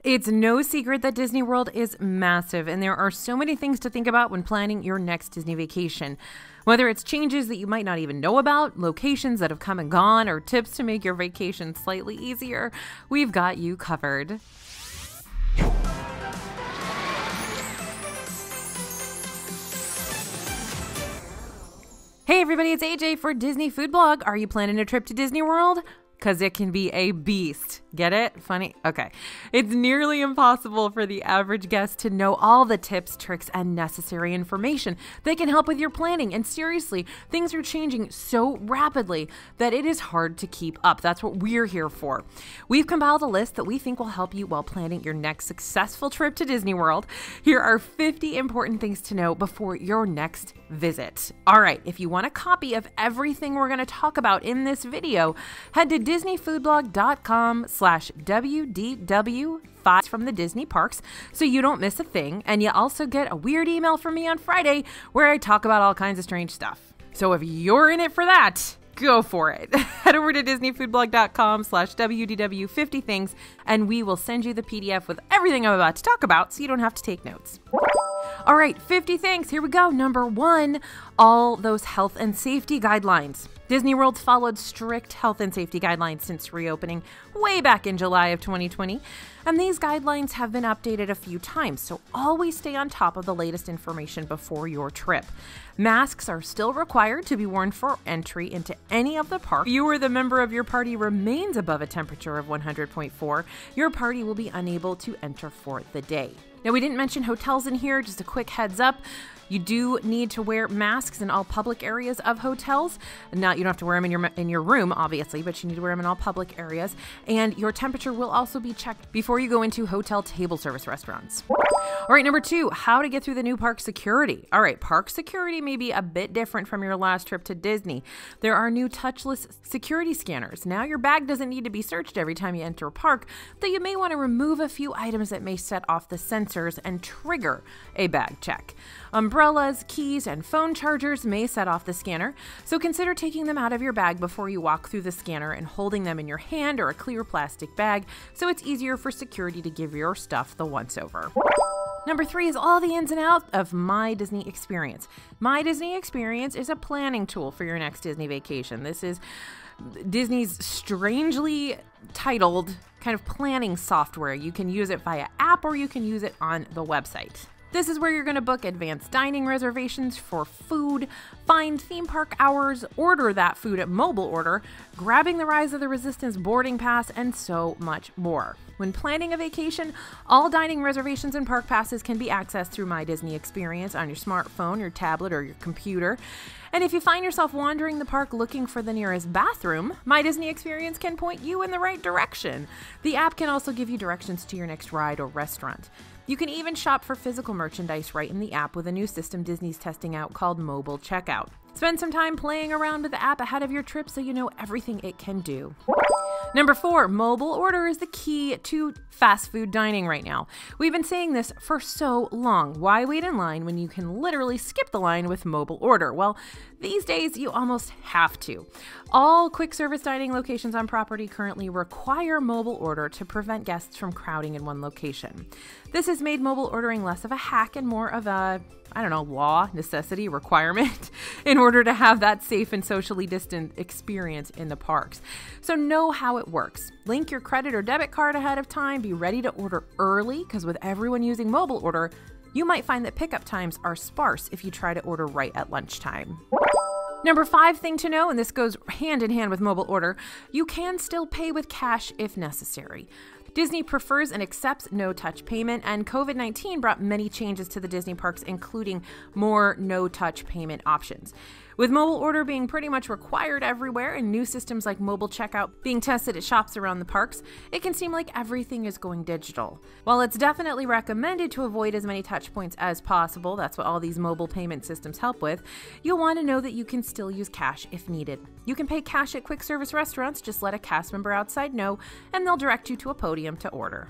It's no secret that Disney World is massive, and there are so many things to think about when planning your next Disney vacation. Whether it's changes that you might not even know about, locations that have come and gone, or tips to make your vacation slightly easier, we've got you covered. Hey everybody, it's AJ for Disney Food Blog. Are you planning a trip to Disney World? Because it can be a beast. Get it? Funny? Okay. It's nearly impossible for the average guest to know all the tips, tricks, and necessary information that can help with your planning. And seriously, things are changing so rapidly that it is hard to keep up. That's what we're here for. We've compiled a list that we think will help you while planning your next successful trip to Disney World. Here are 50 important things to know before your next visit. All right, if you want a copy of everything we're going to talk about in this video, head to disneyfoodblog.com/WDW5 from the Disney parks so you don't miss a thing. And you also get a weird email from me on Friday where I talk about all kinds of strange stuff. So if you're in it for that, go for it. Head over to disneyfoodblog.com/WDW50 things and we will send you the PDF with everything I'm about to talk about so you don't have to take notes. All right, 50 things. Here we go. Number 1, all those health and safety guidelines. Disney World's followed strict health and safety guidelines since reopening way back in July of 2020. And these guidelines have been updated a few times, so always stay on top of the latest information before your trip. Masks are still required to be worn for entry into any of the parks. If you or the member of your party remains above a temperature of 100.4, your party will be unable to enter for the day. Now, we didn't mention hotels in here, just a quick heads up. You do need to wear masks in all public areas of hotels. You don't have to wear them in your room, obviously, but you need to wear them in all public areas. And your temperature will also be checked before you go into hotel table service restaurants. All right, number 2, how to get through the new park security. All right, park security may be a bit different from your last trip to Disney. There are new touchless security scanners. Now your bag doesn't need to be searched every time you enter a park, though you may want to remove a few items that may set off the sensors and trigger a bag check. Umbrellas, keys, and phone chargers may set off the scanner, so consider taking them out of your bag before you walk through the scanner and holding them in your hand or a clear plastic bag so it's easier for security to give your stuff the once-over. Number 3 is all the ins and outs of My Disney Experience. My Disney Experience is a planning tool for your next Disney vacation. This is Disney's strangely titled kind of planning software. You can use it via app or you can use it on the website. This is where you're going to book advanced dining reservations for food, find theme park hours, order that food at mobile order, grabbing the Rise of the Resistance boarding pass, and so much more. When planning a vacation, all dining reservations and park passes can be accessed through My Disney Experience on your smartphone, your tablet, or your computer. And if you find yourself wandering the park looking for the nearest bathroom, My Disney Experience can point you in the right direction. The app can also give you directions to your next ride or restaurant. You can even shop for physical merchandise right in the app with a new system Disney's testing out called Mobile Checkout. Spend some time playing around with the app ahead of your trip so you know everything it can do. Number 4, mobile order is the key to fast food dining right now. We've been saying this for so long. Why wait in line when you can literally skip the line with mobile order? Well, these days you almost have to. All quick service dining locations on property currently require mobile order to prevent guests from crowding in one location. This has made mobile ordering less of a hack and more of a law, necessity, requirement in order to have that safe and socially distant experience in the parks. So know how it works. Link your credit or debit card ahead of time. Be ready to order early because with everyone using mobile order, you might find that pickup times are sparse if you try to order right at lunchtime. Number 5 thing to know, and this goes hand in hand with mobile order, you can still pay with cash if necessary. Disney prefers and accepts no-touch payment, and COVID-19 brought many changes to the Disney parks, including more no-touch payment options. With mobile order being pretty much required everywhere and new systems like mobile checkout being tested at shops around the parks, it can seem like everything is going digital. While it's definitely recommended to avoid as many touch points as possible, that's what all these mobile payment systems help with, you'll want to know that you can still use cash if needed. You can pay cash at quick service restaurants, just let a cast member outside know, and they'll direct you to a podium to order.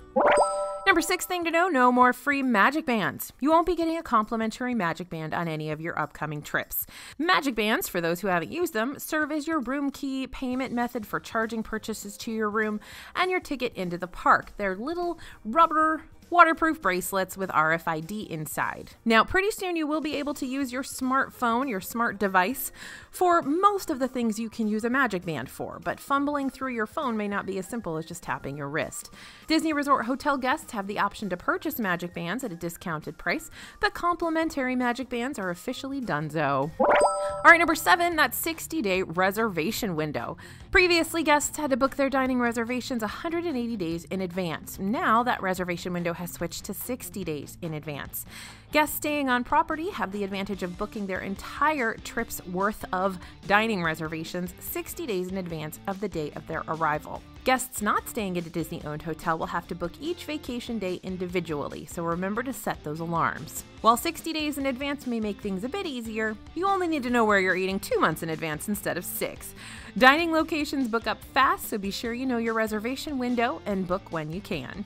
Number 6 thing to know, no more free Magic Bands. You won't be getting a complimentary Magic Band on any of your upcoming trips. Magic Bands, for those who haven't used them, serve as your room key, payment method for charging purchases to your room, and your ticket into the park. They're little rubber waterproof bracelets with RFID inside. Now, pretty soon you will be able to use your smartphone, your smart device, for most of the things you can use a Magic Band for, but fumbling through your phone may not be as simple as just tapping your wrist. Disney Resort hotel guests have the option to purchase Magic Bands at a discounted price, but complimentary Magic Bands are officially donezo. All right, number 7, that 60-day reservation window. Previously, guests had to book their dining reservations 180 days in advance. Now, that reservation window has switched to 60 days in advance. Guests staying on property have the advantage of booking their entire trip's worth of dining reservations 60 days in advance of the day of their arrival. Guests not staying at a Disney-owned hotel will have to book each vacation day individually, so remember to set those alarms. While 60 days in advance may make things a bit easier, you only need to know where you're eating 2 months in advance instead of 6. Dining locations book up fast, so be sure you know your reservation window and book when you can.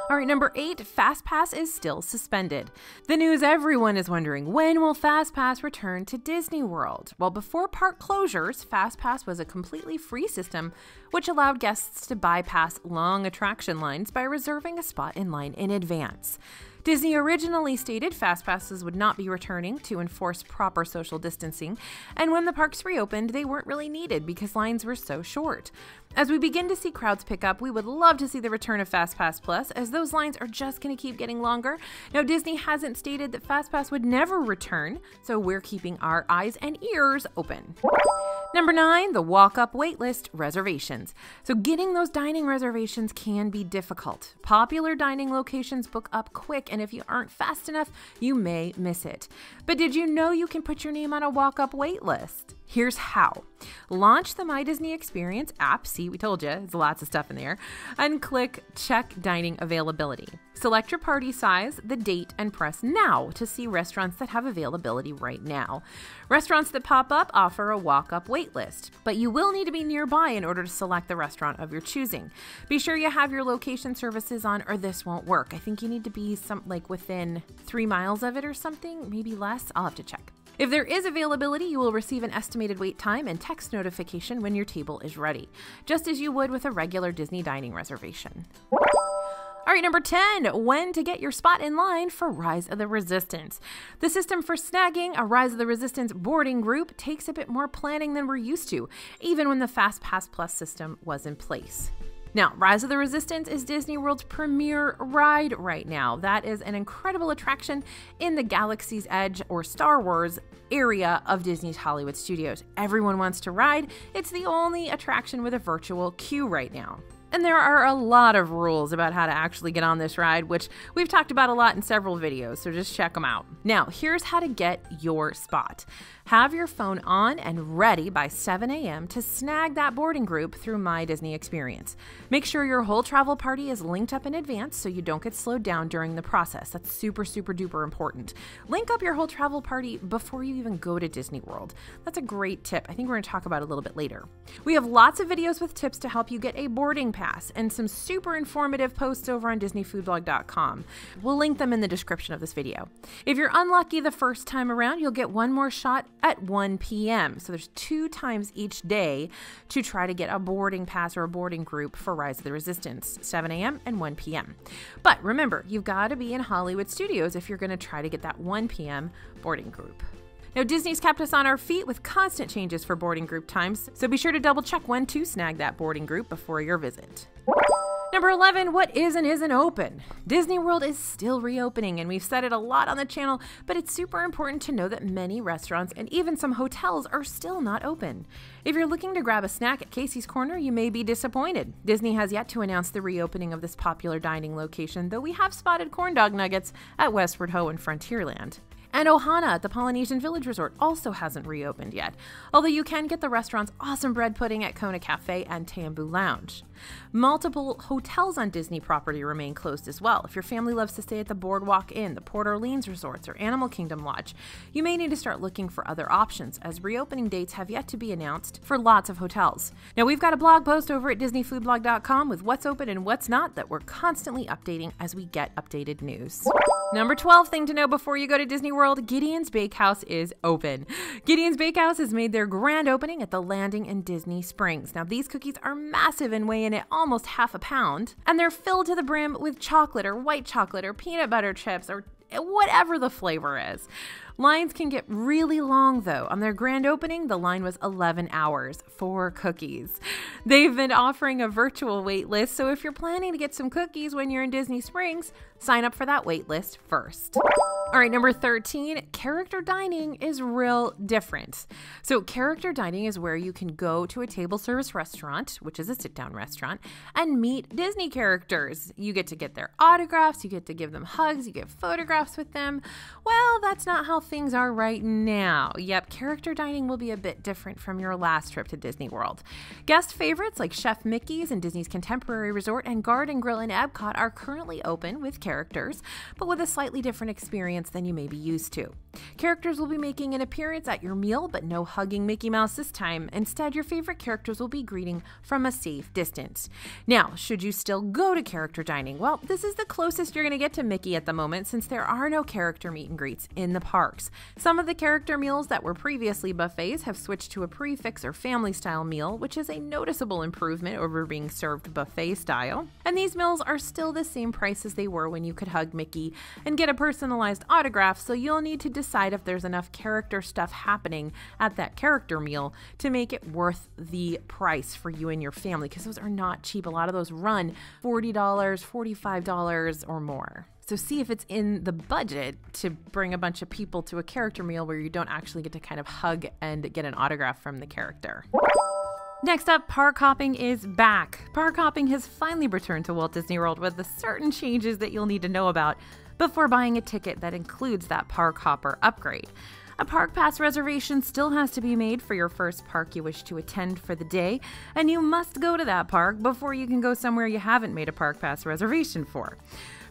All right, number 8, FastPass is still suspended. The news everyone is wondering, when will FastPass return to Disney World? Well, before park closures, FastPass was a completely free system which allowed guests to bypass long attraction lines by reserving a spot in line in advance. Disney originally stated FastPasses would not be returning to enforce proper social distancing, and when the parks reopened, they weren't really needed because lines were so short. As we begin to see crowds pick up, we would love to see the return of FastPass Plus, as those lines are just going to keep getting longer. Now, Disney hasn't stated that FastPass would never return, so we're keeping our eyes and ears open. Number 9, the walk-up waitlist reservations. So getting those dining reservations can be difficult. Popular dining locations book up quick, and if you aren't fast enough, you may miss it. But did you know you can put your name on a walk-up waitlist? Here's how. Launch the My Disney Experience app. See, we told you, there's lots of stuff in there. And click Check Dining Availability. Select your party size, the date, and press Now to see restaurants that have availability right now. Restaurants that pop up offer a walk-up wait list, but you will need to be nearby in order to select the restaurant of your choosing. Be sure you have your location services on or this won't work. I think you need to be within 3 miles of it or something, maybe less. I'll have to check. If there is availability, you will receive an estimated wait time and text notification when your table is ready, just as you would with a regular Disney dining reservation. All right, number 10, when to get your spot in line for Rise of the Resistance. The system for snagging a Rise of the Resistance boarding group takes a bit more planning than we're used to, even when the FastPass Plus system was in place. Now, Rise of the Resistance is Disney World's premier ride right now. That is an incredible attraction in the Galaxy's Edge or Star Wars area of Disney's Hollywood Studios. Everyone wants to ride. It's the only attraction with a virtual queue right now. And there are a lot of rules about how to actually get on this ride, which we've talked about a lot in several videos, so just check them out. Now, here's how to get your spot. Have your phone on and ready by 7 a.m. to snag that boarding group through My Disney Experience. Make sure your whole travel party is linked up in advance so you don't get slowed down during the process. That's super, super duper important. Link up your whole travel party before you even go to Disney World. That's a great tip. I think we're going to talk about it a little bit later. We have lots of videos with tips to help you get a boarding pass and some super informative posts over on DisneyFoodBlog.com. We'll link them in the description of this video. If you're unlucky the first time around, you'll get one more shot at 1 p.m. So there's 2 times each day to try to get a boarding pass or a boarding group for Rise of the Resistance, 7 a.m. and 1 p.m. But remember, you've got to be in Hollywood Studios if you're going to try to get that 1 p.m. boarding group. Now, Disney's kept us on our feet with constant changes for boarding group times, so be sure to double check when to snag that boarding group before your visit. Number 11, what is and isn't open? Disney World is still reopening, and we've said it a lot on the channel, but it's super important to know that many restaurants and even some hotels are still not open. If you're looking to grab a snack at Casey's Corner, you may be disappointed. Disney has yet to announce the reopening of this popular dining location, though we have spotted corn dog nuggets at Westward Ho and Frontierland. And Ohana at the Polynesian Village Resort also hasn't reopened yet, although you can get the restaurant's awesome bread pudding at Kona Cafe and Tambu Lounge. Multiple hotels on Disney property remain closed as well. If your family loves to stay at the Boardwalk Inn, the Port Orleans Resorts, or Animal Kingdom Lodge, you may need to start looking for other options, as reopening dates have yet to be announced for lots of hotels. Now, we've got a blog post over at DisneyFoodBlog.com with what's open and what's not that we're constantly updating as we get updated news. Number 12 thing to know before you go to Disney World, Gideon's Bakehouse is open. Gideon's Bakehouse has made their grand opening at the Landing in Disney Springs. Now, these cookies are massive and weigh in at almost half a pound, and they're filled to the brim with chocolate or white chocolate or peanut butter chips or whatever the flavor is. Lines can get really long, though. On their grand opening, the line was 11 hours for cookies. They've been offering a virtual wait list, so if you're planning to get some cookies when you're in Disney Springs, sign up for that wait list first. All right, number 13, character dining is real different. So character dining is where you can go to a table service restaurant, which is a sit-down restaurant, and meet Disney characters. You get to get their autographs, you get to give them hugs, you get photographs with them. Well, that's not how things are right now. Yep, character dining will be a bit different from your last trip to Disney World. Guest favorites like Chef Mickey's and Disney's Contemporary Resort and Garden Grill in Epcot are currently open with characters, but with a slightly different experience than you may be used to. Characters will be making an appearance at your meal, but no hugging Mickey Mouse this time. Instead, your favorite characters will be greeting from a safe distance. Now, should you still go to character dining? Well, this is the closest you're going to get to Mickey at the moment, since there are no character meet and greets in the parks. Some of the character meals that were previously buffets have switched to a prix-fixe or family-style meal, which is a noticeable improvement over being served buffet style. And these meals are still the same price as they were when you could hug Mickey and get a personalized autograph, so you'll need to decide if there's enough character stuff happening at that character meal to make it worth the price for you and your family, because those are not cheap. A lot of those run $40, $45 or more. So see if it's in the budget to bring a bunch of people to a character meal where you don't actually get to kind of hug and get an autograph from the character. Next up, park hopping is back. Park hopping has finally returned to Walt Disney World with the certain changes that you'll need to know about before buying a ticket that includes that park hopper upgrade. A park pass reservation still has to be made for your first park you wish to attend for the day, and you must go to that park before you can go somewhere you haven't made a park pass reservation for.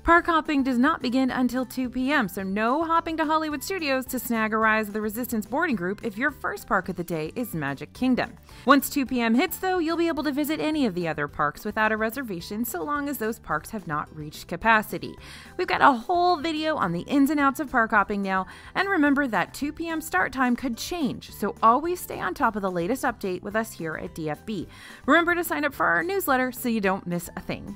Park hopping does not begin until 2 p.m., so no hopping to Hollywood Studios to snag a Rise of the Resistance boarding group if your first park of the day is Magic Kingdom. Once 2 p.m. hits, though, you'll be able to visit any of the other parks without a reservation, so long as those parks have not reached capacity. We've got a whole video on the ins and outs of park hopping now, and remember that 2 p.m. start time could change, so always stay on top of the latest update with us here at DFB. Remember to sign up for our newsletter so you don't miss a thing.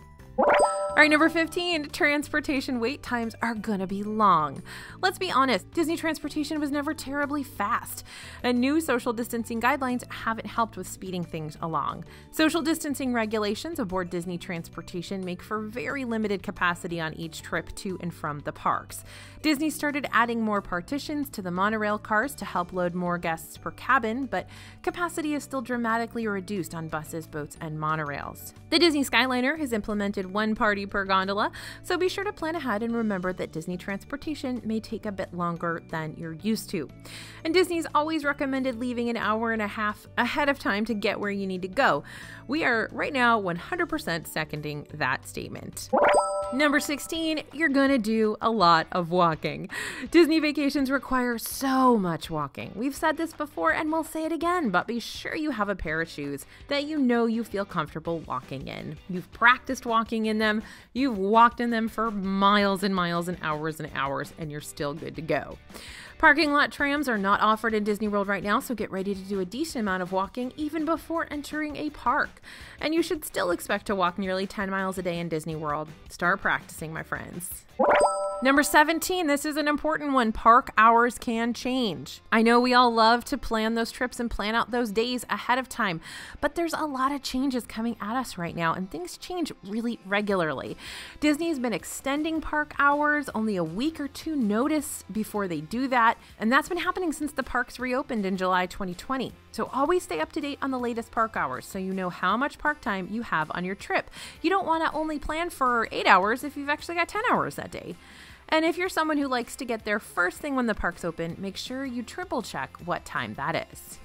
All right, number 15, transportation wait times are gonna be long. Let's be honest, Disney transportation was never terribly fast, and new social distancing guidelines haven't helped with speeding things along. Social distancing regulations aboard Disney transportation make for very limited capacity on each trip to and from the parks. Disney started adding more partitions to the monorail cars to help load more guests per cabin, but capacity is still dramatically reduced on buses, boats, and monorails. The Disney Skyliner has implemented one party per gondola, so be sure to plan ahead and remember that Disney transportation may take a bit longer than you're used to. And Disney's always recommended leaving an hour and a half ahead of time to get where you need to go. We are right now 100% seconding that statement. Number 16, you're gonna do a lot of walking. Disney vacations require so much walking. We've said this before and we'll say it again, but be sure you have a pair of shoes that you know you feel comfortable walking in. You've practiced walking in them, you've walked in them for miles and miles and hours, and you're still good to go. Parking lot trams are not offered in Disney World right now, so get ready to do a decent amount of walking even before entering a park. And you should still expect to walk nearly 10 miles a day in Disney World. Start practicing, my friends. Number 17, this is an important one. Park hours can change. I know we all love to plan those trips and plan out those days ahead of time, but there's a lot of changes coming at us right now, and things change really regularly. Disney's been extending park hours, only a week or two notice before they do that, and that's been happening since the parks reopened in July 2020. So always stay up to date on the latest park hours so you know how much park time you have on your trip. You don't want to only plan for 8 hours if you've actually got 10 hours that day. And if you're someone who likes to get there first thing when the parks open, make sure you triple check what time that is.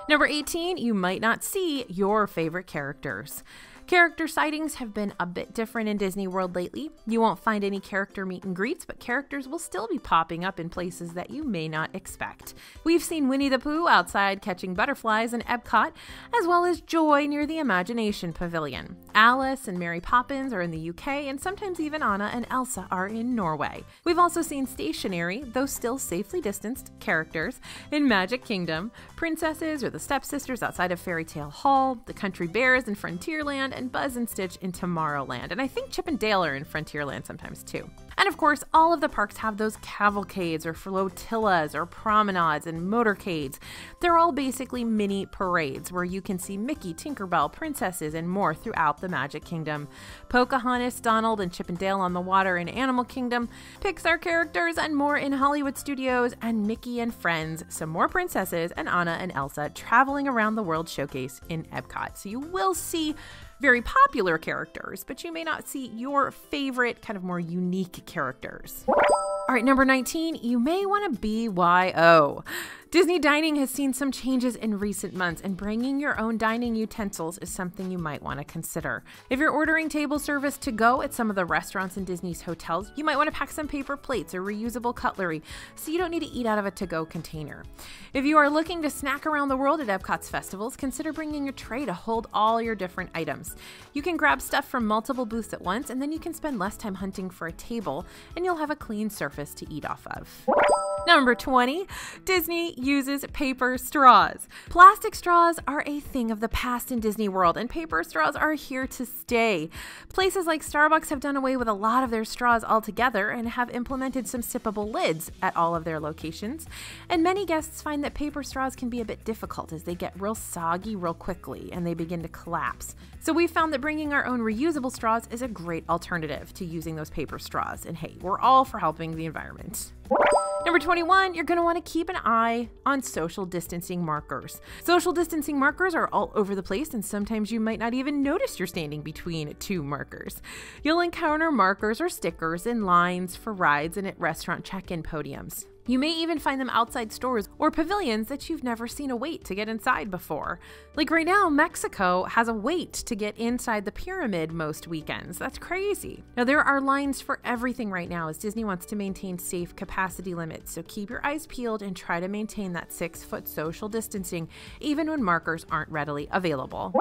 Number 18, you might not see your favorite characters. Character sightings have been a bit different in Disney World lately. You won't find any character meet and greets, but characters will still be popping up in places that you may not expect. We've seen Winnie the Pooh outside catching butterflies in Epcot, as well as Joy near the Imagination Pavilion. Alice and Mary Poppins are in the UK, and sometimes even Anna and Elsa are in Norway. We've also seen stationary, though still safely distanced, characters in Magic Kingdom, princesses or the stepsisters outside of Fairy Tale Hall, the country bears in Frontierland, and Buzz and Stitch in Tomorrowland. And I think Chip and Dale are in Frontierland sometimes too. And of course, all of the parks have those cavalcades or flotillas or promenades and motorcades. They're all basically mini parades where you can see Mickey, Tinkerbell, princesses, and more throughout the Magic Kingdom. Pocahontas, Donald, and Chip and Dale on the water in Animal Kingdom, Pixar characters and more in Hollywood Studios, and Mickey and Friends, some more princesses, and Anna and Elsa traveling around the World Showcase in Epcot. So you will see very popular characters, but you may not see your favorite kind of more unique characters. All right, number 19, you may want to BYO. Disney dining has seen some changes in recent months, and bringing your own dining utensils is something you might want to consider. If you're ordering table service to go at some of the restaurants in Disney's hotels, you might want to pack some paper plates or reusable cutlery so you don't need to eat out of a to-go container. If you are looking to snack around the world at Epcot's festivals, consider bringing a tray to hold all your different items. You can grab stuff from multiple booths at once, and then you can spend less time hunting for a table, and you'll have a clean surface to eat off of. Number 20, Disney uses paper straws. Plastic straws are a thing of the past in Disney World, and paper straws are here to stay. Places like Starbucks have done away with a lot of their straws altogether and have implemented some sippable lids at all of their locations. And many guests find that paper straws can be a bit difficult as they get real soggy real quickly and they begin to collapse. So we found that bringing our own reusable straws is a great alternative to using those paper straws. And hey, we're all for helping the environment. Number 21, you're going to want to keep an eye on social distancing markers. Social distancing markers are all over the place, and sometimes you might not even notice you're standing between two markers. You'll encounter markers or stickers in lines for rides and at restaurant check-in podiums. You may even find them outside stores or pavilions that you've never seen a wait to get inside before. Like right now, Mexico has a wait to get inside the pyramid most weekends. That's crazy. Now, there are lines for everything right now as Disney wants to maintain safe capacity limits, so keep your eyes peeled and try to maintain that 6-foot social distancing even when markers aren't readily available.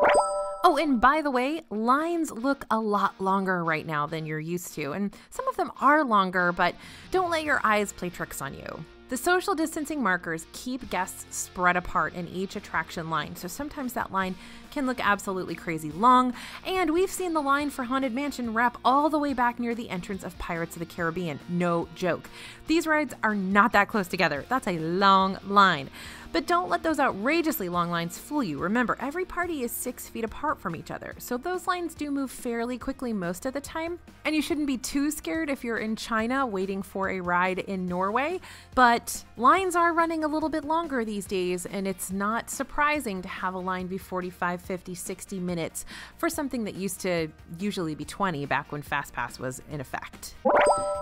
Oh, and by the way, lines look a lot longer right now than you're used to, and some of them are longer, but don't let your eyes play tricks on you. The social distancing markers keep guests spread apart in each attraction line, so sometimes that line can look absolutely crazy long, and we've seen the line for Haunted Mansion wrap all the way back near the entrance of Pirates of the Caribbean. No joke. These rides are not that close together. That's a long line. But don't let those outrageously long lines fool you. Remember, every party is 6 feet apart from each other, so those lines do move fairly quickly most of the time. And you shouldn't be too scared if you're in China waiting for a ride in Norway, but lines are running a little bit longer these days, and it's not surprising to have a line be 45, 50, 60 minutes for something that used to usually be 20 back when FastPass was in effect.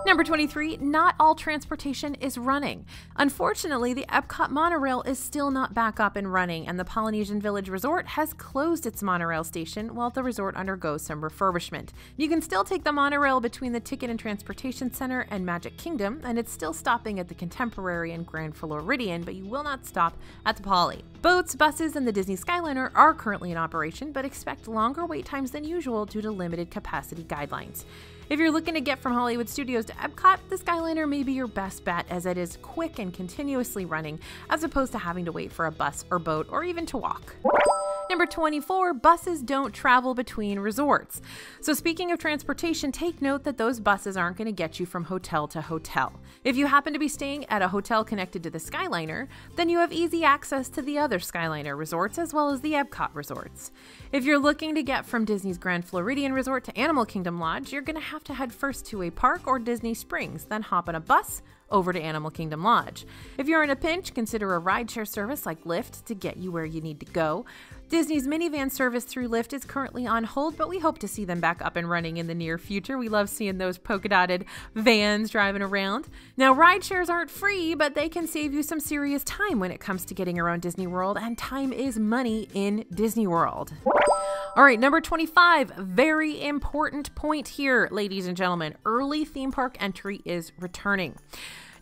Number 23, not all transportation is running. Unfortunately, the Epcot monorail is still not back up and running, and the Polynesian Village Resort has closed its monorail station while the resort undergoes some refurbishment. You can still take the monorail between the Ticket and Transportation Center and Magic Kingdom, and it's still stopping at the Contemporary and Grand Floridian, but you will not stop at the Poly. Boats, buses, and the Disney Skyliner are currently in operation, but expect longer wait times than usual due to limited capacity guidelines. If you're looking to get from Hollywood Studios to Epcot, the Skyliner may be your best bet as it is quick and continuously running as opposed to having to wait for a bus or boat or even to walk. Number 24, buses don't travel between resorts. So speaking of transportation, take note that those buses aren't going to get you from hotel to hotel. If you happen to be staying at a hotel connected to the Skyliner, then you have easy access to the other Skyliner resorts as well as the Epcot resorts. If you're looking to get from Disney's Grand Floridian Resort to Animal Kingdom Lodge, you're going to have to head first to a park or Disney Springs, then hop on a bus over to Animal Kingdom Lodge. If you're in a pinch, consider a rideshare service like Lyft to get you where you need to go. Disney's minivan service through Lyft is currently on hold, but we hope to see them back up and running in the near future. We love seeing those polka-dotted vans driving around. Now, rideshares aren't free, but they can save you some serious time when it comes to getting around Disney World, and time is money in Disney World. All right, number 25, very important point here, ladies and gentlemen. Early theme park entry is returning.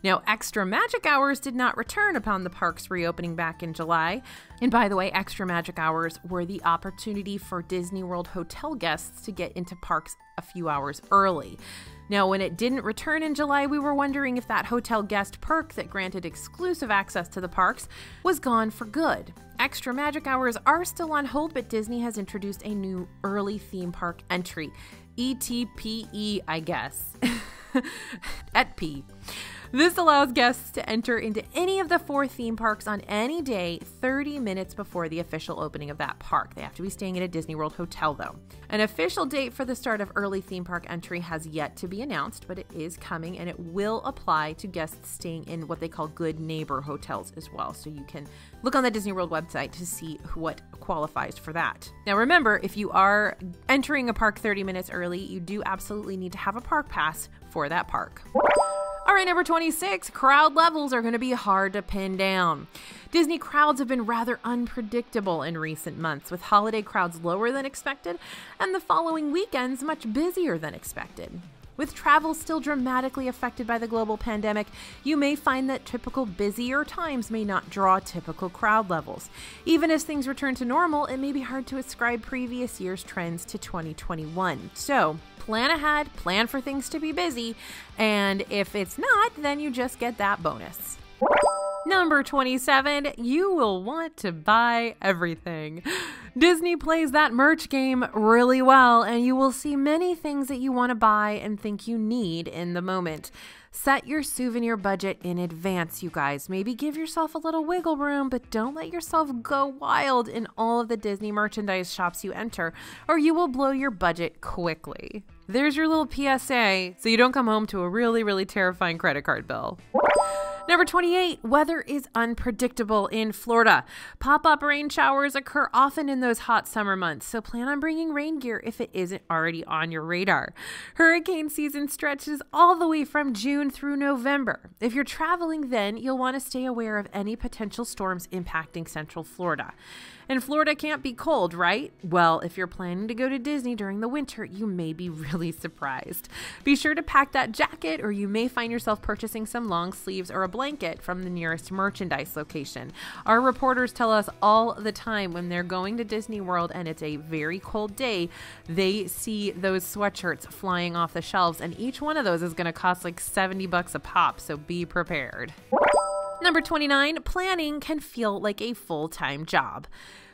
Now, Extra Magic Hours did not return upon the park's reopening back in July. And by the way, Extra Magic Hours were the opportunity for Disney World hotel guests to get into parks a few hours early. Now, when it didn't return in July, we were wondering if that hotel guest perk that granted exclusive access to the parks was gone for good. Extra Magic Hours are still on hold, but Disney has introduced a new early theme park entry. ETPE, I guess. ETP. This allows guests to enter into any of the 4 theme parks on any day 30 minutes before the official opening of that park. They have to be staying at a Disney World hotel, though. An official date for the start of early theme park entry has yet to be announced, but it is coming, and it will apply to guests staying in what they call Good Neighbor hotels as well. So you can look on the Disney World website to see what qualifies for that. Now remember, if you are entering a park 30 minutes early, you do absolutely need to have a park pass for that park. All right, number 26, crowd levels are going to be hard to pin down. Disney crowds have been rather unpredictable in recent months, with holiday crowds lower than expected and the following weekends much busier than expected. With travel still dramatically affected by the global pandemic, you may find that typical busier times may not draw typical crowd levels. Even as things return to normal, it may be hard to ascribe previous year's trends to 2021. So, plan ahead, plan for things to be busy, and if it's not, then you just get that bonus. Number 27, you will want to buy everything. Disney plays that merch game really well, and you will see many things that you want to buy and think you need in the moment. Set your souvenir budget in advance, you guys. Maybe give yourself a little wiggle room, but don't let yourself go wild in all of the Disney merchandise shops you enter, or you will blow your budget quickly. There's your little PSA, so you don't come home to a really, really terrifying credit card bill. Number 28, weather is unpredictable in Florida. Pop-up rain showers occur often in those hot summer months, so plan on bringing rain gear if it isn't already on your radar. Hurricane season stretches all the way from June through November. If you're traveling then, you'll want to stay aware of any potential storms impacting Central Florida. And Florida can't be cold, right? Well, if you're planning to go to Disney during the winter, you may be really surprised. Be sure to pack that jacket, or you may find yourself purchasing some long sleeves or a blanket from the nearest merchandise location. Our reporters tell us all the time when they're going to Disney World and it's a very cold day, they see those sweatshirts flying off the shelves, and each one of those is going to cost like $70 a pop, so be prepared. Number 29, planning can feel like a full-time job.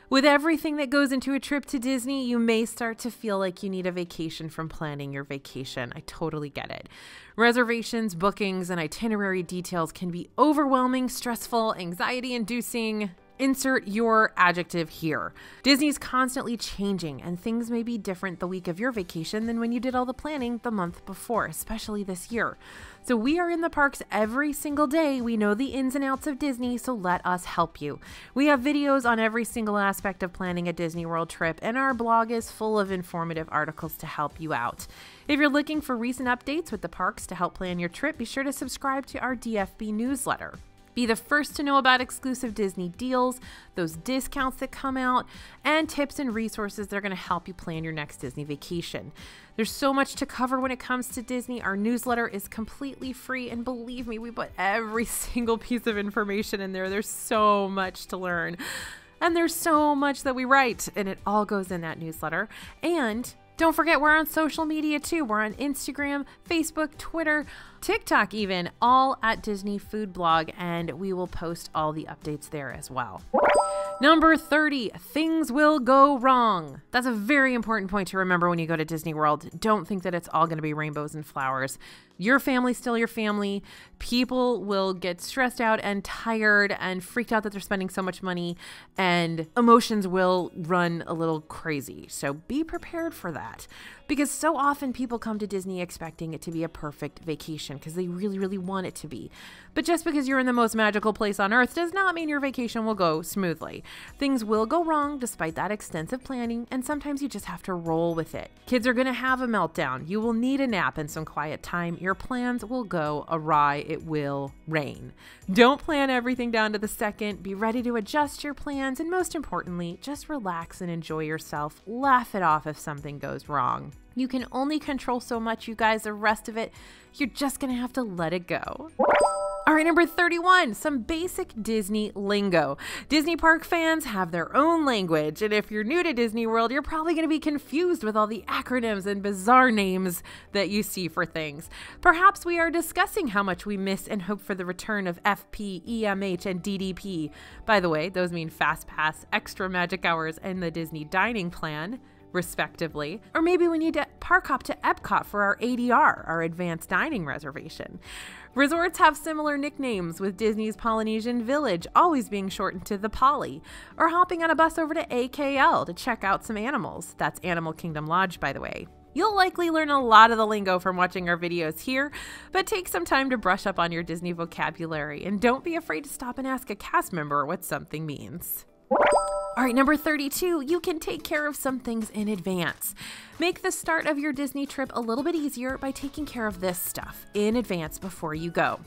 With everything that goes into a trip to Disney, you may start to feel like you need a vacation from planning your vacation. I totally get it. Reservations, bookings, and itinerary details can be overwhelming, stressful, anxiety-inducing. Insert your adjective here. Disney's constantly changing, and things may be different the week of your vacation than when you did all the planning the month before, especially this year. So we are in the parks every single day. We know the ins and outs of Disney, so let us help you. We have videos on every single aspect of planning a Disney World trip, and our blog is full of informative articles to help you out. If you're looking for recent updates with the parks to help plan your trip, be sure to subscribe to our DFB newsletter. Be the first to know about exclusive Disney deals, those discounts that come out, and tips and resources that are going to help you plan your next Disney vacation. There's so much to cover when it comes to Disney. Our newsletter is completely free, and believe me, we put every single piece of information in there. There's so much to learn, and there's so much that we write, and it all goes in that newsletter. And don't forget, we're on social media too. We're on Instagram, Facebook, Twitter, TikTok even, all at Disney Food Blog, and we will post all the updates there as well. Number 30, things will go wrong. That's a very important point to remember when you go to Disney World. Don't think that it's all going to be rainbows and flowers. Your family's still your family. People will get stressed out and tired and freaked out that they're spending so much money, and emotions will run a little crazy. So be prepared for that, because so often people come to Disney expecting it to be a perfect vacation because they really, really want it to be. But just because you're in the most magical place on earth does not mean your vacation will go smoothly. Things will go wrong despite that extensive planning, and sometimes you just have to roll with it. Kids are going to have a meltdown. You will need a nap and some quiet time. Your plans will go awry. It will rain. Don't plan everything down to the second. Be ready to adjust your plans, and most importantly, just relax and enjoy yourself. Laugh it off if something goes wrong. You can only control so much, you guys. The rest of it, you're just going to have to let it go. All right, number 31, some basic Disney lingo. Disney park fans have their own language, and if you're new to Disney World, you're probably going to be confused with all the acronyms and bizarre names that you see for things. Perhaps we are discussing how much we miss and hope for the return of FP, EMH, and DDP. By the way, those mean Fast Pass, Extra Magic Hours, and the Disney Dining Plan, respectively. Or maybe we need to park hop to Epcot for our ADR, our advanced dining reservation. Resorts have similar nicknames, with Disney's Polynesian Village always being shortened to the Poly, or hopping on a bus over to AKL to check out some animals. That's Animal Kingdom Lodge, by the way. You'll likely learn a lot of the lingo from watching our videos here, but take some time to brush up on your Disney vocabulary, and don't be afraid to stop and ask a cast member what something means. All right, number 32, you can take care of some things in advance. Make the start of your Disney trip a little bit easier by taking care of this stuff in advance before you go.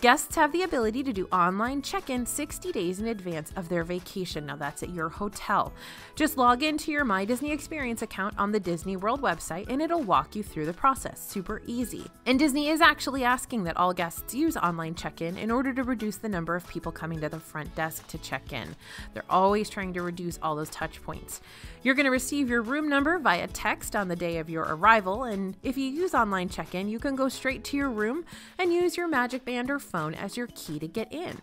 Guests have the ability to do online check-in 60 days in advance of their vacation. Now that's at your hotel. Just log into your My Disney Experience account on the Disney World website and it'll walk you through the process. Super easy. And Disney is actually asking that all guests use online check-in in order to reduce the number of people coming to the front desk to check in. They're always trying to reduce all those touch points. You're going to receive your room number via text on the day of your arrival, and if you use online check-in, you can go straight to your room and use your Magic Band or phone as your key to get in.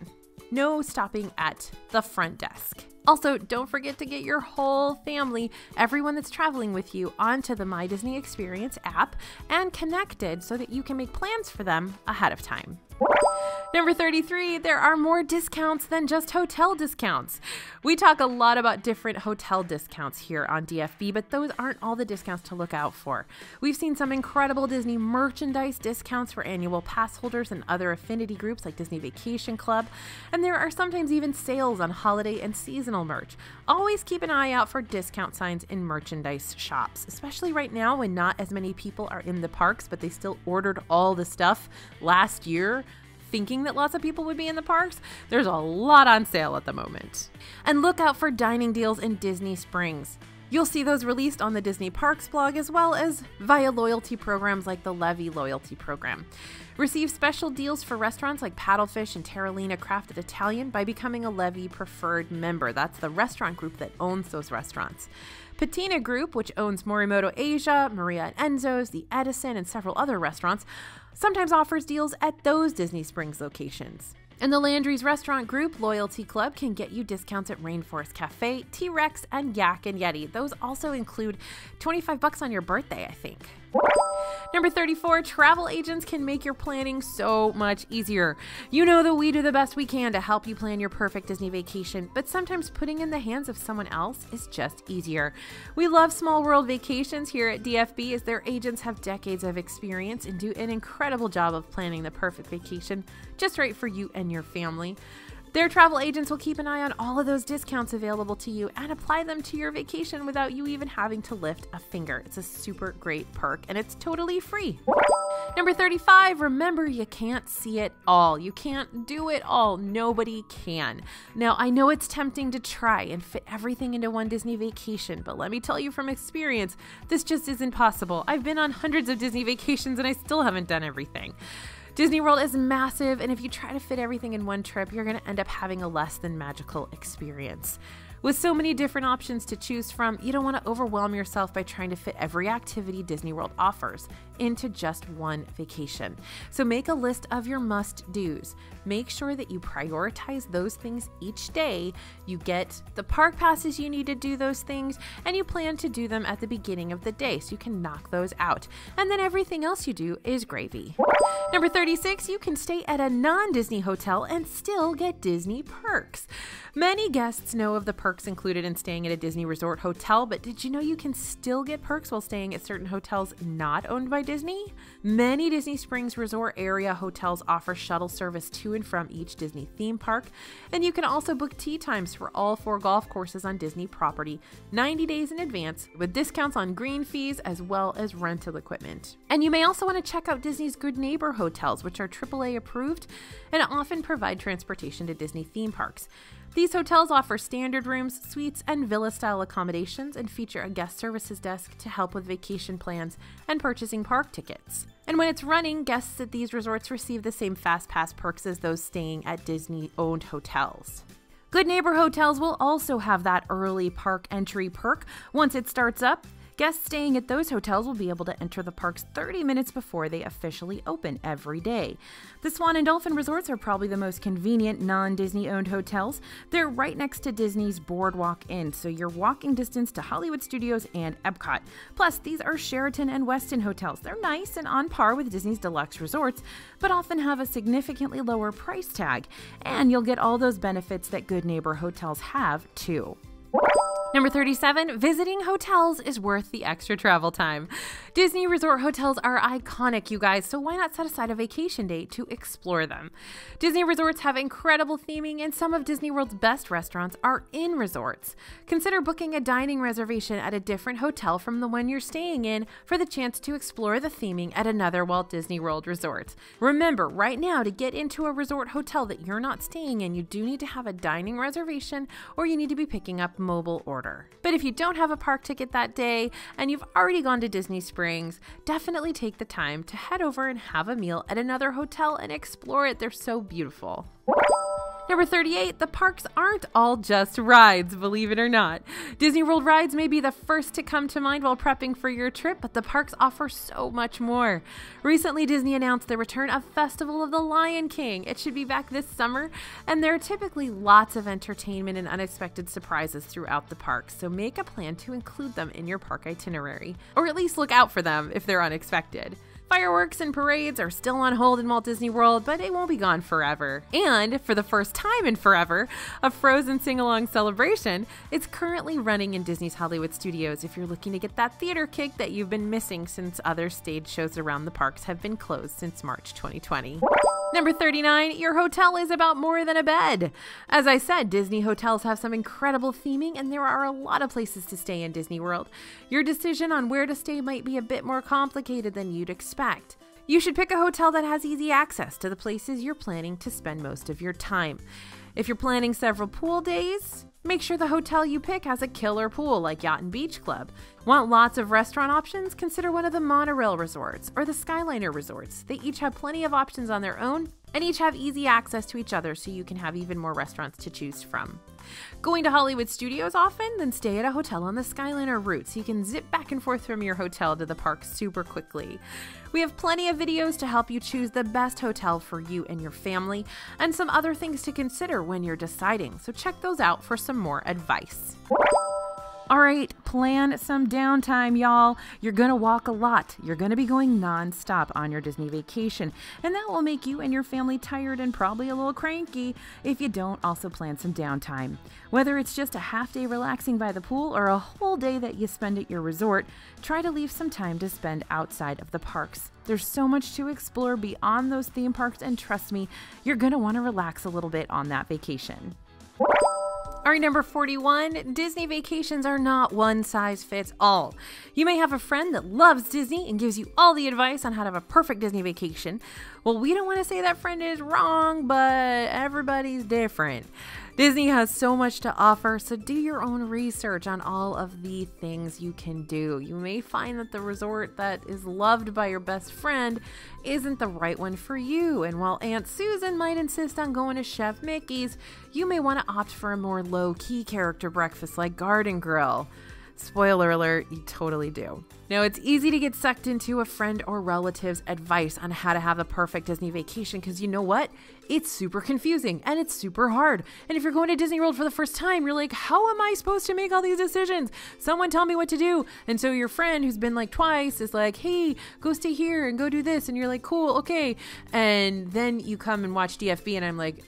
No stopping at the front desk. Also, don't forget to get your whole family, everyone that's traveling with you, onto the My Disney Experience app and connected so that you can make plans for them ahead of time. Number 33, there are more discounts than just hotel discounts. We talk a lot about different hotel discounts here on DFB, but those aren't all the discounts to look out for. We've seen some incredible Disney merchandise discounts for annual pass holders and other affinity groups like Disney Vacation Club, and there are sometimes even sales on holiday and seasonal merch. Always keep an eye out for discount signs in merchandise shops, especially right now when not as many people are in the parks, but they still ordered all the stuff last year, thinking that lots of people would be in the parks. There's a lot on sale at the moment. And look out for dining deals in Disney Springs. You'll see those released on the Disney Parks blog as well as via loyalty programs like the Levy loyalty program. Receive special deals for restaurants like Paddlefish and Terralina Crafted Italian by becoming a Levy preferred member. That's the restaurant group that owns those restaurants. Patina Group, which owns Morimoto Asia, Maria and Enzo's, the Edison, and several other restaurants, sometimes offers deals at those Disney Springs locations. And the Landry's Restaurant Group Loyalty Club can get you discounts at Rainforest Cafe, T-Rex, and Yak and Yeti. Those also include $25 on your birthday, I think. Number 34, travel agents can make your planning so much easier. You know that we do the best we can to help you plan your perfect Disney vacation, but sometimes putting in the hands of someone else is just easier. We love Small World Vacations here at DFB as their agents have decades of experience and do an incredible job of planning the perfect vacation just right for you and your family. Their travel agents will keep an eye on all of those discounts available to you and apply them to your vacation without you even having to lift a finger. It's a super great perk and it's totally free. Number 35, remember you can't see it all. You can't do it all. Nobody can. Now, I know it's tempting to try and fit everything into one Disney vacation, but let me tell you from experience, this just isn't possible. I've been on hundreds of Disney vacations and I still haven't done everything. Disney World is massive, and if you try to fit everything in one trip, you're going to end up having a less than magical experience. With so many different options to choose from, you don't want to overwhelm yourself by trying to fit every activity Disney World offers. into just one vacation. So make a list of your must-dos. Make sure that you prioritize those things each day. You get the park passes you need to do those things, and you plan to do them at the beginning of the day so you can knock those out. And then everything else you do is gravy. Number 36, you can stay at a non-Disney hotel and still get Disney perks. Many guests know of the perks included in staying at a Disney resort hotel, but did you know you can still get perks while staying at certain hotels not owned by Disney? Many Disney Springs resort area hotels offer shuttle service to and from each Disney theme park, and you can also book tee times for all 4 golf courses on Disney property 90 days in advance with discounts on green fees as well as rental equipment. And you may also want to check out Disney's Good Neighbor hotels, which are AAA approved and often provide transportation to Disney theme parks. These hotels offer standard rooms, suites, and villa-style accommodations and feature a guest services desk to help with vacation plans and purchasing park tickets. And when it's running, guests at these resorts receive the same Fast Pass perks as those staying at Disney-owned hotels. Good Neighbor hotels will also have that early park entry perk. Once it starts up, guests staying at those hotels will be able to enter the parks 30 minutes before they officially open every day. The Swan and Dolphin resorts are probably the most convenient non-Disney owned hotels. They're right next to Disney's Boardwalk Inn, so you're walking distance to Hollywood Studios and Epcot. Plus, these are Sheraton and Westin hotels. They're nice and on par with Disney's deluxe resorts, but often have a significantly lower price tag. And you'll get all those benefits that Good Neighbor hotels have, too. Number 37, visiting hotels is worth the extra travel time. Disney resort hotels are iconic, you guys, so why not set aside a vacation day to explore them? Disney resorts have incredible theming, and some of Disney World's best restaurants are in resorts. Consider booking a dining reservation at a different hotel from the one you're staying in for the chance to explore the theming at another Walt Disney World resort. Remember, right now, to get into a resort hotel that you're not staying in, you do need to have a dining reservation or you need to be picking up mobile order. But if you don't have a park ticket that day and you've already gone to Disney Springs, definitely take the time to head over and have a meal at another hotel and explore it. They're so beautiful. Number 38, the parks aren't all just rides, believe it or not. Disney World rides may be the first to come to mind while prepping for your trip, but the parks offer so much more. Recently, Disney announced the return of Festival of the Lion King. It should be back this summer, and there are typically lots of entertainment and unexpected surprises throughout the parks, so make a plan to include them in your park itinerary, or at least look out for them if they're unexpected. Fireworks and parades are still on hold in Walt Disney World, but they won't be gone forever. And for the first time in forever, a Frozen sing-along celebration is currently running in Disney's Hollywood Studios if you're looking to get that theater kick that you've been missing since other stage shows around the parks have been closed since March 2020. Number 39, your hotel is about more than a bed. As I said, Disney hotels have some incredible theming, and there are a lot of places to stay in Disney World. Your decision on where to stay might be a bit more complicated than you'd expect. You should pick a hotel that has easy access to the places you're planning to spend most of your time. If you're planning several pool days, make sure the hotel you pick has a killer pool like Yacht and Beach Club. Want lots of restaurant options? Consider one of the monorail resorts or the Skyliner resorts. They each have plenty of options on their own and each have easy access to each other, so you can have even more restaurants to choose from. Going to Hollywood Studios often? Then stay at a hotel on the Skyliner route so you can zip back and forth from your hotel to the park super quickly. We have plenty of videos to help you choose the best hotel for you and your family, and some other things to consider when you're deciding, so check those out for some more advice. All right, plan some downtime, y'all. You're gonna walk a lot. You're gonna be going non-stop on your Disney vacation, and that will make you and your family tired and probably a little cranky if you don't also plan some downtime. Whether it's just a half day relaxing by the pool or a whole day that you spend at your resort, try to leave some time to spend outside of the parks. There's so much to explore beyond those theme parks, and trust me, you're gonna wanna relax a little bit on that vacation. All right, number 41, Disney vacations are not one size fits all. You may have a friend that loves Disney and gives you all the advice on how to have a perfect Disney vacation. Well, we don't want to say that friend is wrong, but everybody's different. Disney has so much to offer, so do your own research on all of the things you can do. You may find that the resort that is loved by your best friend isn't the right one for you, and while Aunt Susan might insist on going to Chef Mickey's, you may want to opt for a more low-key character breakfast like Garden Grill. Spoiler alert, you totally do. Now, it's easy to get sucked into a friend or relative's advice on how to have a perfect Disney vacation because you know what? It's super confusing and it's super hard. And if you're going to Disney World for the first time, you're like, how am I supposed to make all these decisions? Someone tell me what to do. And so your friend who's been like twice is like, hey, go stay here and go do this. And you're like, cool, okay. And then you come and watch DFB and I'm like,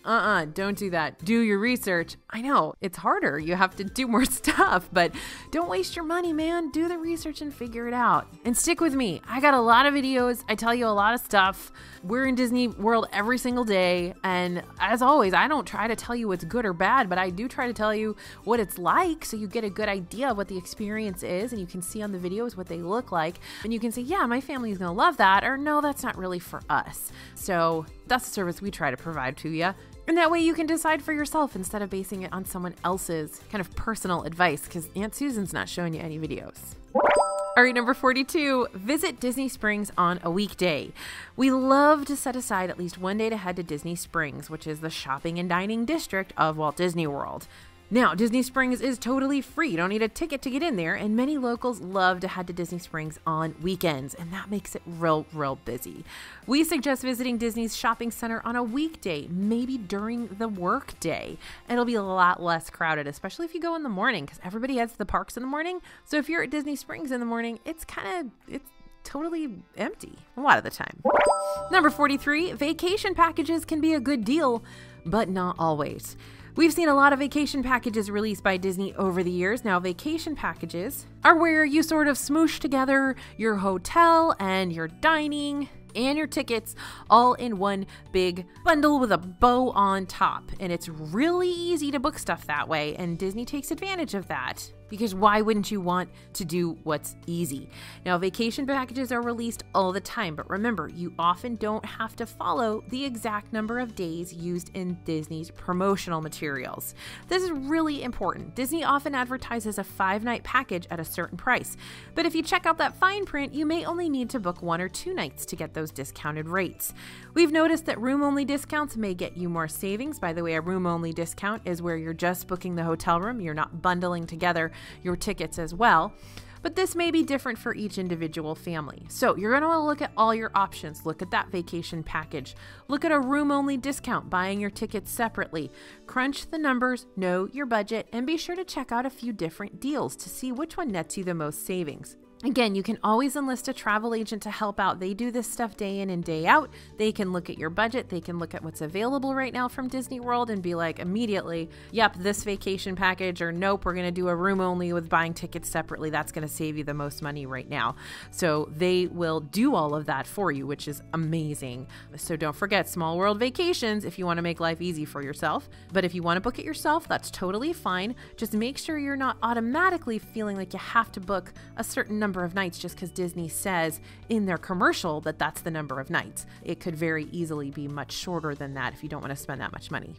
don't do that. Do your research. I know it's harder. You have to do more stuff, but don't waste your money, man. Do the research and figure it out. And stick with me. I got a lot of videos. I tell you a lot of stuff. We're in Disney World every single day. And as always, I don't try to tell you what's good or bad, but I do try to tell you what it's like so you get a good idea of what the experience is and you can see on the videos what they look like. And you can say, yeah, my family is going to love that, or no, that's not really for us. So that's the service we try to provide to you. And that way you can decide for yourself instead of basing it on someone else's kind of personal advice, because Aunt Susan's not showing you any videos. All right, number 42, visit Disney Springs on a weekday. We love to set aside at least one day to head to Disney Springs, which is the shopping and dining district of Walt Disney World. Now, Disney Springs is totally free. You don't need a ticket to get in there, and many locals love to head to Disney Springs on weekends, and that makes it real busy. We suggest visiting Disney's shopping center on a weekday, maybe during the work day. It'll be a lot less crowded, especially if you go in the morning, because everybody heads to the parks in the morning. So if you're at Disney Springs in the morning, it's totally empty a lot of the time. Number 43, vacation packages can be a good deal, but not always. We've seen a lot of vacation packages released by Disney over the years. Now, vacation packages are where you sort of smoosh together your hotel and your dining and your tickets all in one big bundle with a bow on top. And it's really easy to book stuff that way, and Disney takes advantage of that. Because why wouldn't you want to do what's easy? Now, vacation packages are released all the time, but remember, you often don't have to follow the exact number of days used in Disney's promotional materials. This is really important. Disney often advertises a 5-night package at a certain price, but if you check out that fine print, you may only need to book 1 or 2 nights to get those discounted rates. We've noticed that room-only discounts may get you more savings. By the way, a room-only discount is where you're just booking the hotel room. You're not bundling together your tickets as well. But this may be different for each individual family. So you're going to want to look at all your options. Look at that vacation package. Look at a room-only discount, buying your tickets separately. Crunch the numbers, know your budget, and be sure to check out a few different deals to see which one nets you the most savings. Again, you can always enlist a travel agent to help out. They do this stuff day in and day out. They can look at your budget. They can look at what's available right now from Disney World and be like immediately, yep, this vacation package, or nope, we're going to do a room only with buying tickets separately. That's going to save you the most money right now. So they will do all of that for you, which is amazing. So don't forget Small World Vacations if you want to make life easy for yourself. But if you want to book it yourself, that's totally fine. Just make sure you're not automatically feeling like you have to book a certain number of nights just because Disney says in their commercial that that's the number of nights. It could very easily be much shorter than that if you don't want to spend that much money.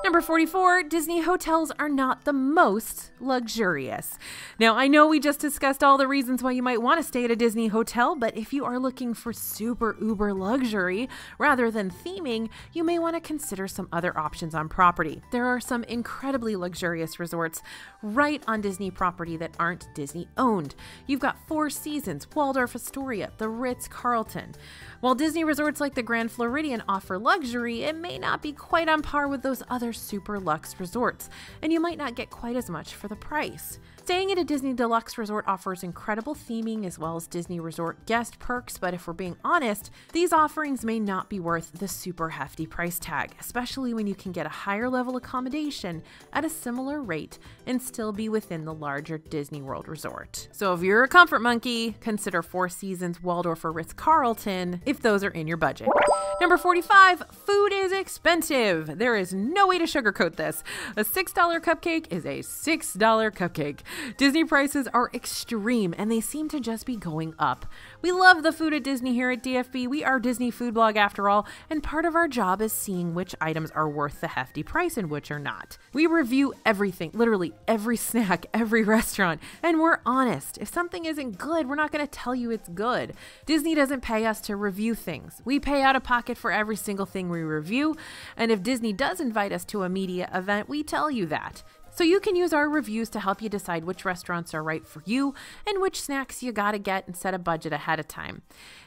Number 44, Disney hotels are not the most luxurious. Now, I know we just discussed all the reasons why you might want to stay at a Disney hotel, but if you are looking for super uber luxury rather than theming, you may want to consider some other options on property. There are some incredibly luxurious resorts right on Disney property that aren't Disney owned. You've got Four Seasons, Waldorf Astoria, the Ritz-Carlton. While Disney resorts like the Grand Floridian offer luxury, it may not be quite on par with those other super luxe resorts, and you might not get quite as much for the price. Staying at a Disney Deluxe resort offers incredible theming as well as Disney Resort guest perks, but if we're being honest, these offerings may not be worth the super hefty price tag, especially when you can get a higher level accommodation at a similar rate and still be within the larger Disney World resort. So if you're a comfort monkey, consider Four Seasons, Waldorf, or Ritz-Carlton if those are in your budget. Number 45, food is expensive. There is no way to sugarcoat this. A $6 cupcake is a $6 cupcake. Disney prices are extreme and they seem to just be going up. We love the food at Disney here at DFB. We are Disney Food Blog after all, and part of our job is seeing which items are worth the hefty price and which are not. We review everything, literally every snack, every restaurant, and we're honest. If something isn't good, we're not going to tell you it's good. Disney doesn't pay us to review things. We pay out of pocket for every single thing we review, and if Disney does invite us to a media event, we tell you that. So you can use our reviews to help you decide which restaurants are right for you and which snacks you gotta get and set a budget ahead of time.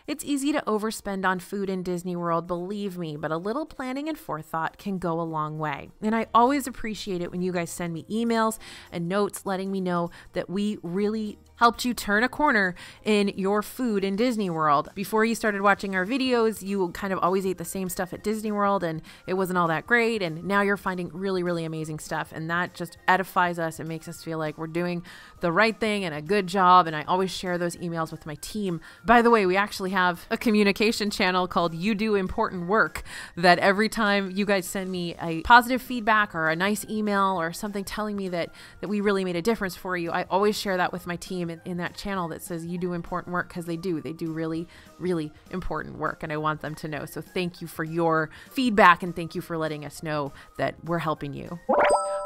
It's easy to overspend on food in Disney World, believe me, but a little planning and forethought can go a long way. And I always appreciate it when you guys send me emails and notes letting me know that we really helped you turn a corner in your food in Disney World. Before you started watching our videos, you kind of always ate the same stuff at Disney World and it wasn't all that great. And now you're finding really, really amazing stuff. And that just edifies us and makes us feel like we're doing the right thing and a good job. And I always share those emails with my team. By the way, we actually have a communication channel called You Do Important Work that every time you guys send me a positive feedback or a nice email or something telling me that we really made a difference for you, I always share that with my team in that channel that says You Do Important Work, because they do really, really important work and I want them to know. So thank you for your feedback and thank you for letting us know that we're helping you.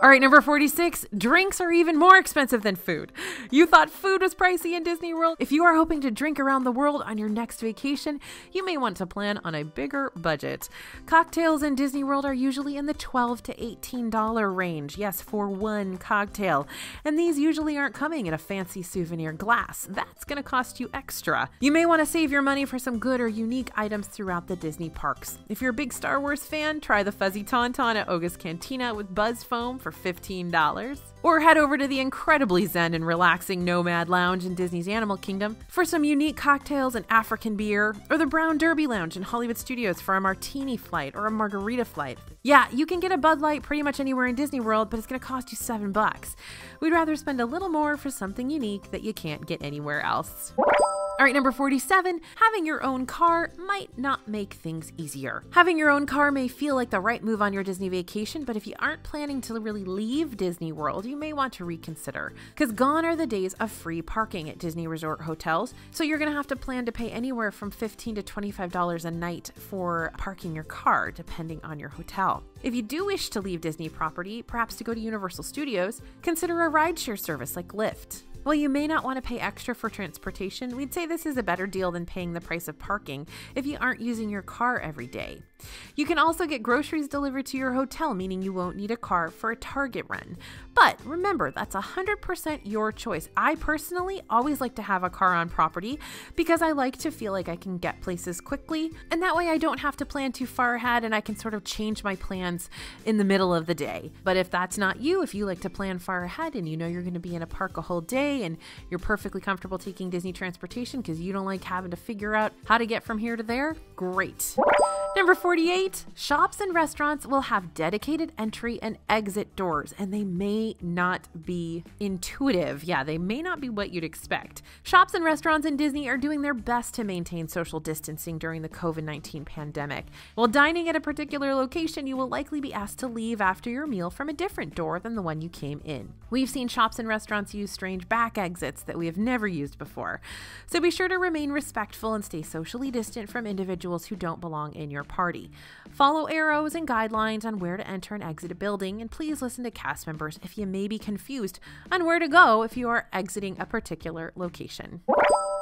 All right, number 46, drinks are even more expensive than food. You thought food was pricey in Disney World? If you are hoping to drink around the world on your next vacation, you may want to plan on a bigger budget. Cocktails in Disney World are usually in the $12 to $18 range. Yes, for one cocktail. And these usually aren't coming in a fancy souvenir glass. That's going to cost you extra. You may want to save your money for some good or unique items throughout the Disney parks. If you're a big Star Wars fan, try the Fuzzy Tauntaun at Oga's Cantina with Buzz Foam for $15. Or head over to the incredibly zen and relaxing Nomad Lounge in Disney's Animal Kingdom for some unique cocktails and African beer, or the Brown Derby Lounge in Hollywood Studios for a martini flight or a margarita flight. Yeah, you can get a Bud Light pretty much anywhere in Disney World, but it's going to cost you $7. We'd rather spend a little more for something unique that you can't get anywhere else. All right, number 47, having your own car might not make things easier. Having your own car may feel like the right move on your Disney vacation, but if you aren't planning to really leave Disney World, you may want to reconsider. Because gone are the days of free parking at Disney Resort hotels, so you're going to have to plan to pay anywhere from $15 to $25 a night for parking your car, depending on your hotel. If you do wish to leave Disney property, perhaps to go to Universal Studios, consider a rideshare service like Lyft. While you may not want to pay extra for transportation, we'd say this is a better deal than paying the price of parking if you aren't using your car every day. You can also get groceries delivered to your hotel, meaning you won't need a car for a Target run. But remember, that's 100% your choice. I personally always like to have a car on property because I like to feel like I can get places quickly, and that way I don't have to plan too far ahead and I can sort of change my plans in the middle of the day. But if that's not you, if you like to plan far ahead and you know you're going to be in a park a whole day and you're perfectly comfortable taking Disney transportation because you don't like having to figure out how to get from here to there, great. Number 48, shops and restaurants will have dedicated entry and exit doors, and they may not be intuitive. Yeah, they may not be what you'd expect. Shops and restaurants in Disney are doing their best to maintain social distancing during the COVID-19 pandemic. While dining at a particular location, you will likely be asked to leave after your meal from a different door than the one you came in. We've seen shops and restaurants use strange back exits that we have never used before. So be sure to remain respectful and stay socially distant from individuals who don't belong in your party. Follow arrows and guidelines on where to enter and exit a building, and please listen to cast members if you may be confused on where to go if you are exiting a particular location.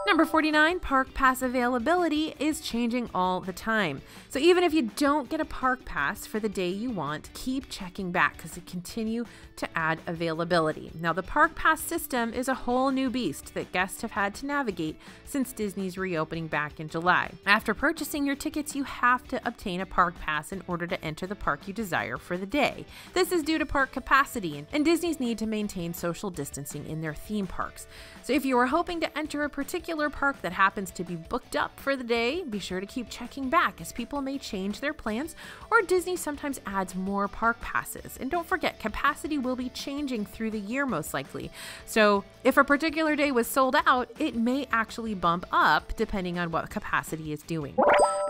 Number 49, park pass availability is changing all the time. So even if you don't get a park pass for the day you want, keep checking back because they continue to add availability. Now, the park pass system is a whole new beast that guests have had to navigate since Disney's reopening back in July. After purchasing your tickets, you have to obtain a park pass in order to enter the park you desire for the day. This is due to park capacity and Disney's need to maintain social distancing in their theme parks. So if you are hoping to enter a particular park that happens to be booked up for the day, be sure to keep checking back as people may change their plans or Disney sometimes adds more park passes. And don't forget, capacity will be changing through the year most likely. So if a particular day was sold out, it may actually bump up depending on what capacity is doing.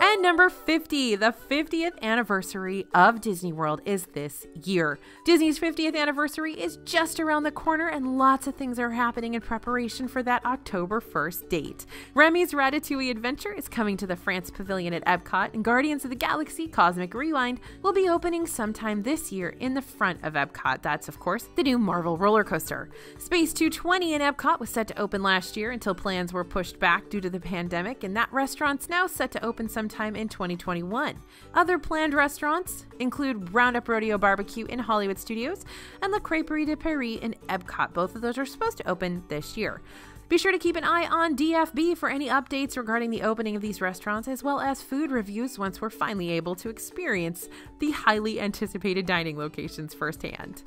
And number 50, the 50th anniversary of Disney World is this year. Disney's 50th anniversary is just around the corner and lots of things are happening in preparation for that October 1st date. date. Remy's Ratatouille Adventure is coming to the France Pavilion at Epcot, and Guardians of the Galaxy Cosmic Rewind will be opening sometime this year in the front of Epcot. That's, of course, the new Marvel roller coaster. Space 220 in Epcot was set to open last year until plans were pushed back due to the pandemic, and that restaurant's now set to open sometime in 2021. Other planned restaurants include Roundup Rodeo Barbecue in Hollywood Studios and La Crêperie de Paris in Epcot. Both of those are supposed to open this year. Be sure to keep an eye on DFB for any updates regarding the opening of these restaurants, as well as food reviews once we're finally able to experience the highly anticipated dining locations firsthand.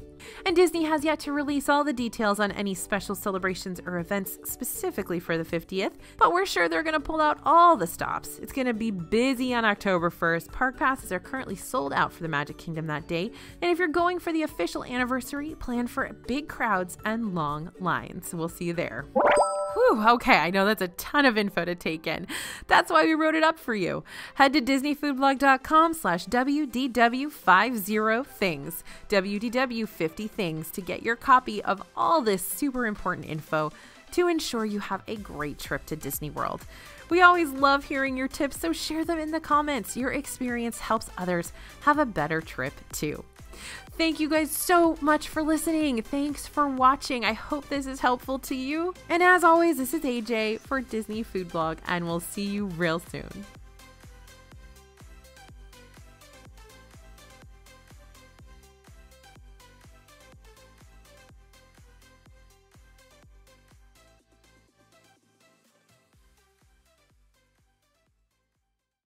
And Disney has yet to release all the details on any special celebrations or events specifically for the 50th, but we're sure they're going to pull out all the stops. It's going to be busy on October 1st. Park passes are currently sold out for the Magic Kingdom that day, and if you're going for the official anniversary, plan for big crowds and long lines. We'll see you there. Whew, okay, I know that's a ton of info to take in. That's why we wrote it up for you. Head to disneyfoodblog.com/WDW50things, WDW50 things, to get your copy of all this super important info to ensure you have a great trip to Disney World. We always love hearing your tips, so share them in the comments. Your experience helps others have a better trip too. Thank you guys so much for listening. Thanks for watching. I hope this is helpful to you. And as always, this is AJ for Disney Food Blog, and we'll see you real soon.